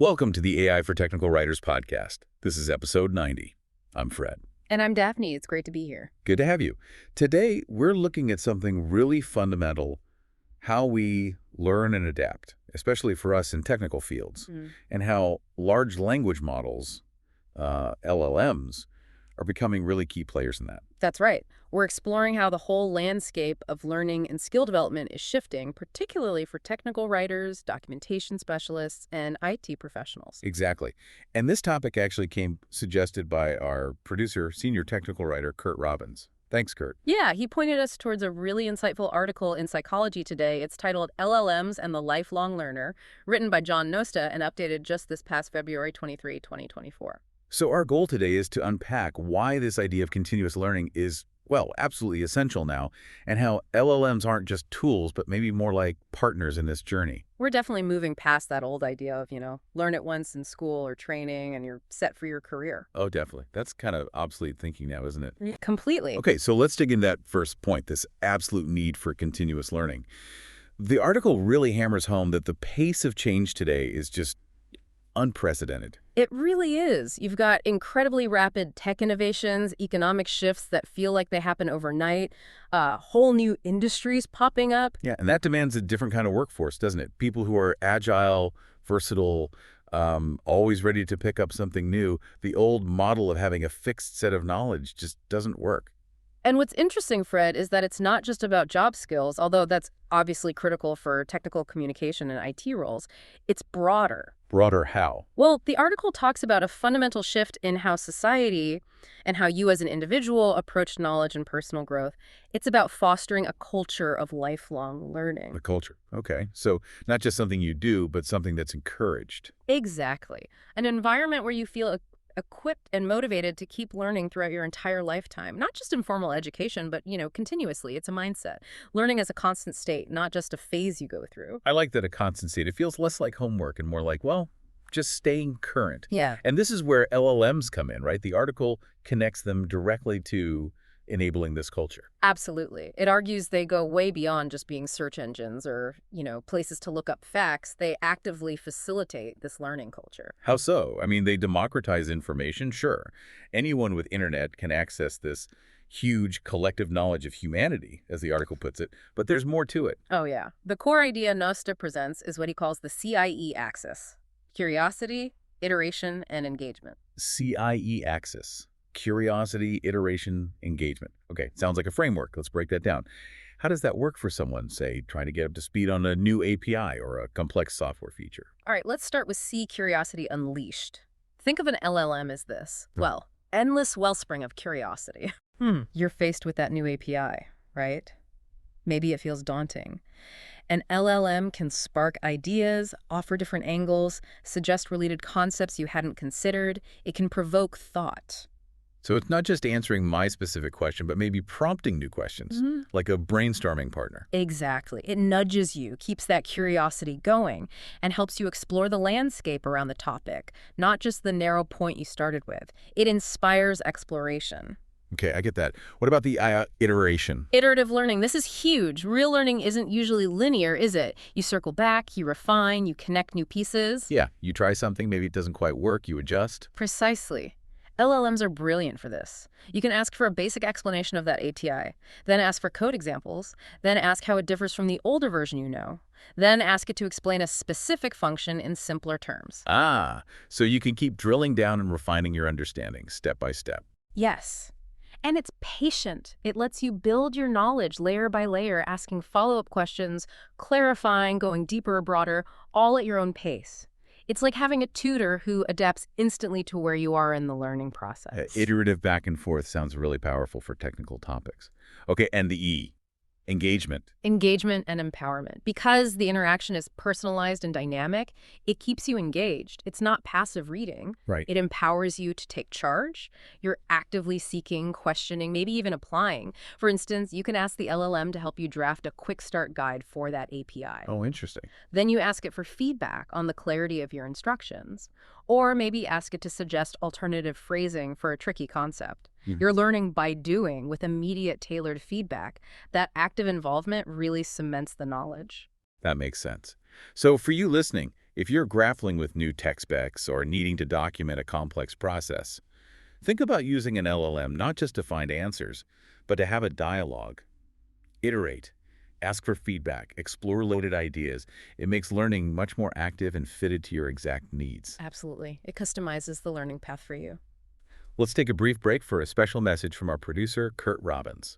Welcome to the AI for Technical Writers podcast. This is episode 90. I'm Fred. And I'm Daphne. It's great to be here. Good to have you. Today, we're looking at something really fundamental, how we learn and adapt, especially for us in technical fields, and how large language models, LLMs, are becoming really key players in that. That's right. We're exploring how the whole landscape of learning and skill development is shifting, particularly for technical writers, documentation specialists, and IT professionals. Exactly. And this topic actually came suggested by our producer, senior technical writer, Kurt Robbins. Thanks, Kurt. Yeah, he pointed us towards a really insightful article in Psychology Today. It's titled LLMs and the Lifelong Learner, written by John Nosta and updated just this past February 23, 2024. So our goal today is to unpack why this idea of continuous learning is, well, absolutely essential now, and how LLMs aren't just tools, but maybe more like partners in this journey. We're definitely moving past that old idea of, learn it once in school or training and you're set for your career. Oh, definitely. That's kind of obsolete thinking now, isn't it? Completely. Okay, so let's dig into that first point, this absolute need for continuous learning. The article really hammers home that the pace of change today is just unprecedented. It really is. You've got incredibly rapid tech innovations, economic shifts that feel like they happen overnight, whole new industries popping up. Yeah, and that demands a different kind of workforce, doesn't it? People who are agile, versatile, always ready to pick up something new. The old model of having a fixed set of knowledge just doesn't work. And what's interesting, Fred, is that it's not just about job skills, although that's obviously critical for technical communication and IT roles. It's broader. Broader how? Well, the article talks about a fundamental shift in how society and how you as an individual approach knowledge and personal growth. It's about fostering a culture of lifelong learning. The culture. Okay. So not just something you do, but something that's encouraged. Exactly. An environment where you feel equipped and motivated to keep learning throughout your entire lifetime. Not just in formal education, but, continuously. It's a mindset. Learning as a constant state, not just a phase you go through. I like that, a constant state. It feels less like homework and more like, well, just staying current. Yeah. And this is where LLMs come in, right? The article connects them directly to enabling this culture. Absolutely. It argues they go way beyond just being search engines or, places to look up facts. They actively facilitate this learning culture. How so? I mean, they democratize information, sure. Anyone with internet can access this huge collective knowledge of humanity, as the article puts it, but there's more to it. Oh, yeah. The core idea Nosta presents is what he calls the CIE axis: curiosity, iteration, and engagement. CIE axis. Curiosity, iteration, engagement. Okay, sounds like a framework. Let's break that down. How does that work for someone, say, trying to get up to speed on a new API or a complex software feature? All right, let's start with C, curiosity unleashed. Think of an LLM as this. Well, endless wellspring of curiosity. You're faced with that new API, right? Maybe it feels daunting. An LLM can spark ideas, offer different angles, suggest related concepts you hadn't considered. It can provoke thought. So it's not just answering my specific question, but maybe prompting new questions, like a brainstorming partner. Exactly. It nudges you, keeps that curiosity going, and helps you explore the landscape around the topic, not just the narrow point you started with. It inspires exploration. Okay, I get that. What about the iteration? Iterative learning. This is huge. Real learning isn't usually linear, is it? You circle back, you refine, you connect new pieces. Yeah, you try something, maybe it doesn't quite work, you adjust. Precisely. LLMs are brilliant for this. You can ask for a basic explanation of that API, then ask for code examples, then ask how it differs from the older version you know, then ask it to explain a specific function in simpler terms. Ah, so you can keep drilling down and refining your understanding step by step. Yes. And it's patient. It lets you build your knowledge layer by layer, asking follow-up questions, clarifying, going deeper or broader, all at your own pace. It's like having a tutor who adapts instantly to where you are in the learning process. Iterative back and forth sounds really powerful for technical topics. Okay, and the E, engagement. Engagement and empowerment. Because the interaction is personalized and dynamic, it keeps you engaged. It's not passive reading. Right. It empowers you to take charge. You're actively seeking, questioning, maybe even applying. For instance, you can ask the LLM to help you draft a quick start guide for that API. Oh, interesting. Then you ask it for feedback on the clarity of your instructions. Or maybe ask it to suggest alternative phrasing for a tricky concept. You're learning by doing with immediate tailored feedback. That active involvement really cements the knowledge. That makes sense. So for you listening, If you're grappling with new tech specs or needing to document a complex process, think about using an LLM not just to find answers, but to have a dialogue. Iterate. Ask for feedback. Explore loaded ideas. It makes learning much more active and fitted to your exact needs. Absolutely. It customizes the learning path for you. Let's take a brief break for a special message from our producer, Kurt Robbins.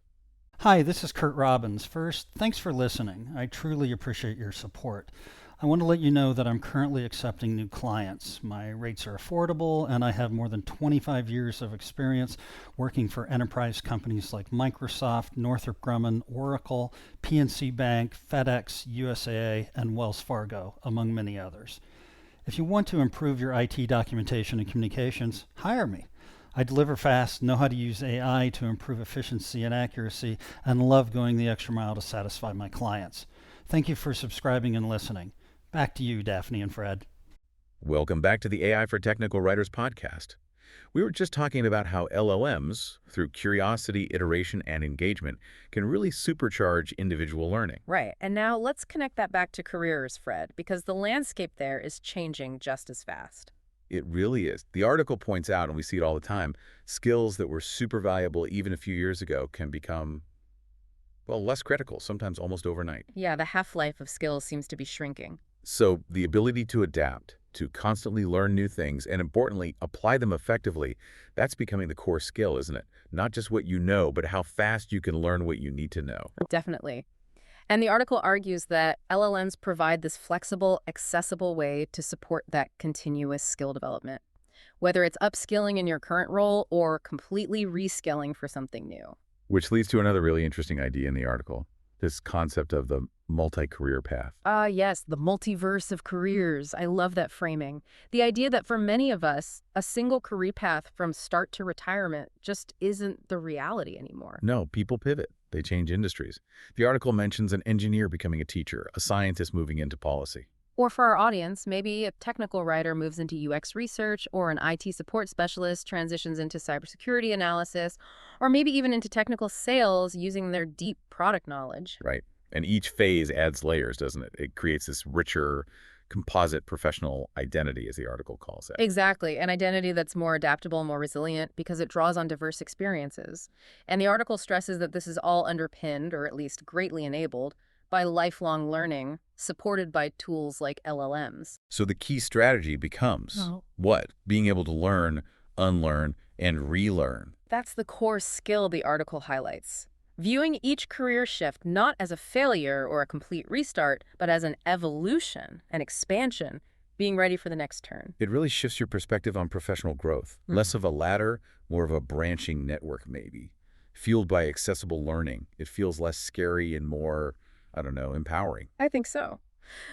Hi, this is Kurt Robbins. First, thanks for listening. I truly appreciate your support. I want to let you know that I'm currently accepting new clients. My rates are affordable, and I have more than 25 years of experience working for enterprise companies like Microsoft, Northrop Grumman, Oracle, PNC Bank, FedEx, USAA, and Wells Fargo, among many others. If you want to improve your IT documentation and communications, hire me. I deliver fast, know how to use AI to improve efficiency and accuracy, and love going the extra mile to satisfy my clients. Thank you for subscribing and listening. Back to you, Daphne and Fred. Welcome back to the AI for Technical Writers podcast. We were just talking about how LLMs, through curiosity, iteration, and engagement, can really supercharge individual learning. Right. And now let's connect that back to careers, Fred, because the landscape there is changing just as fast. It really is. The article points out, and we see it all the time, skills that were super valuable even a few years ago can become, well, less critical, sometimes almost overnight. Yeah, the half-life of skills seems to be shrinking. So the ability to adapt, to constantly learn new things, and importantly, apply them effectively, that's becoming the core skill, isn't it? Not just what you know, but how fast you can learn what you need to know. Definitely. And the article argues that LLMs provide this flexible, accessible way to support that continuous skill development, whether it's upskilling in your current role or completely reskilling for something new. Which leads to another really interesting idea in the article, this concept of the multi-career path. Yes, the multiverse of careers. I love that framing. The idea that for many of us, a single career path from start to retirement just isn't the reality anymore. No, people pivot. They change industries. The article mentions an engineer becoming a teacher, a scientist moving into policy. Or for our audience, maybe a technical writer moves into UX research, or an IT support specialist transitions into cybersecurity analysis, or maybe even into technical sales using their deep product knowledge. Right. And each phase adds layers, doesn't it? It creates this richer, composite professional identity, as the article calls it. Exactly, an identity that's more adaptable, more resilient, because it draws on diverse experiences. And the article stresses that this is all underpinned, or at least greatly enabled, by lifelong learning, supported by tools like LLMs. So the key strategy becomes what? Being able to learn, unlearn, and relearn. That's the core skill the article highlights. Viewing each career shift not as a failure or a complete restart, but as an evolution, an expansion, being ready for the next turn. It really shifts your perspective on professional growth. Less of a ladder, more of a branching network, maybe. Fueled by accessible learning. It feels less scary and more, I don't know, empowering. I think so.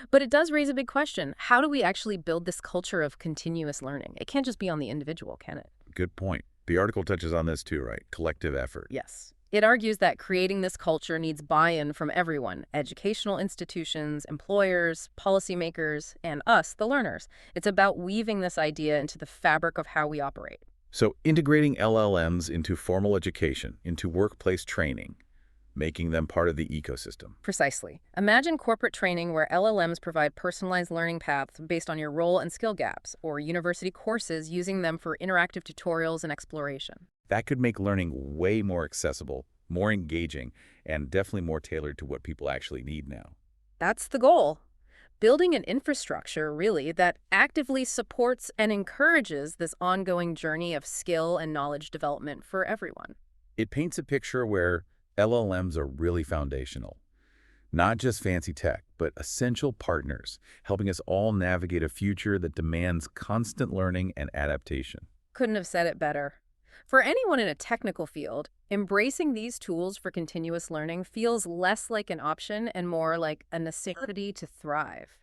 But it does raise a big question. How do we actually build this culture of continuous learning? It can't just be on the individual, can it? Good point. The article touches on this too, right? Collective effort. Yes. It argues that creating this culture needs buy-in from everyone, educational institutions, employers, policymakers, and us, the learners. It's about weaving this idea into the fabric of how we operate. So integrating LLMs into formal education, into workplace training, making them part of the ecosystem. Precisely. Imagine corporate training where LLMs provide personalized learning paths based on your role and skill gaps, or university courses using them for interactive tutorials and exploration. That could make learning way more accessible, more engaging, and definitely more tailored to what people actually need now. That's the goal. Building an infrastructure, really, that actively supports and encourages this ongoing journey of skill and knowledge development for everyone. It paints a picture where LLMs are really foundational. Not just fancy tech, but essential partners, helping us all navigate a future that demands constant learning and adaptation. Couldn't have said it better. For anyone in a technical field, embracing these tools for continuous learning feels less like an option and more like a necessity to thrive.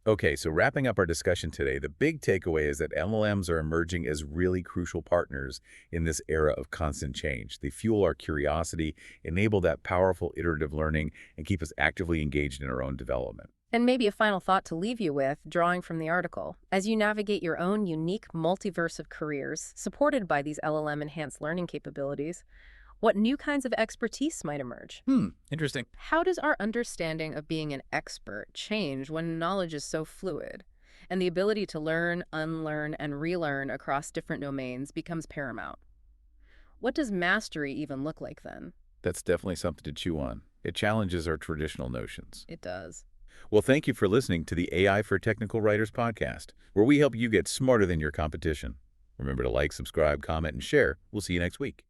Okay, so wrapping up our discussion today, the big takeaway is that LLMs are emerging as really crucial partners in this era of constant change. They fuel our curiosity, enable that powerful iterative learning, and keep us actively engaged in our own development. And maybe a final thought to leave you with, drawing from the article. As you navigate your own unique multiverse of careers, supported by these LLM-enhanced learning capabilities, what new kinds of expertise might emerge? Interesting. How does our understanding of being an expert change when knowledge is so fluid? And the ability to learn, unlearn, and relearn across different domains becomes paramount. What does mastery even look like then? That's definitely something to chew on. It challenges our traditional notions. It does. Well, thank you for listening to the AI for Technical Writers podcast, where we help you get smarter than your competition. Remember to like, subscribe, comment, and share. We'll see you next week.